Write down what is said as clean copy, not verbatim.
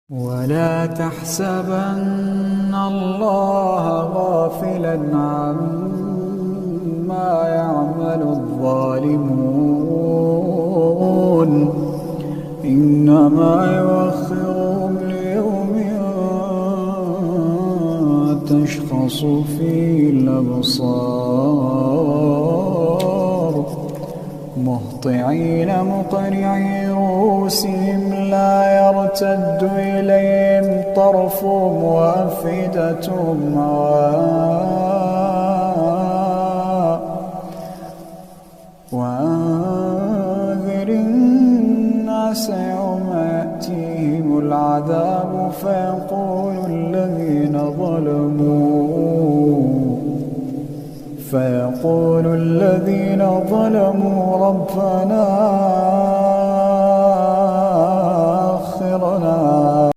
ولا تحسبن الله غافلا عما يعمل الظالمون إنما يؤخرهم ليوم تشخص فيه الأبصار مهطعين مقنعي رؤوسهم لا يرتد إليهم طرفهم وأفئدتهم هواء وأنذر الناس يوم يأتيهم العذاب فيقول الذين ظلموا ربنا أخرنا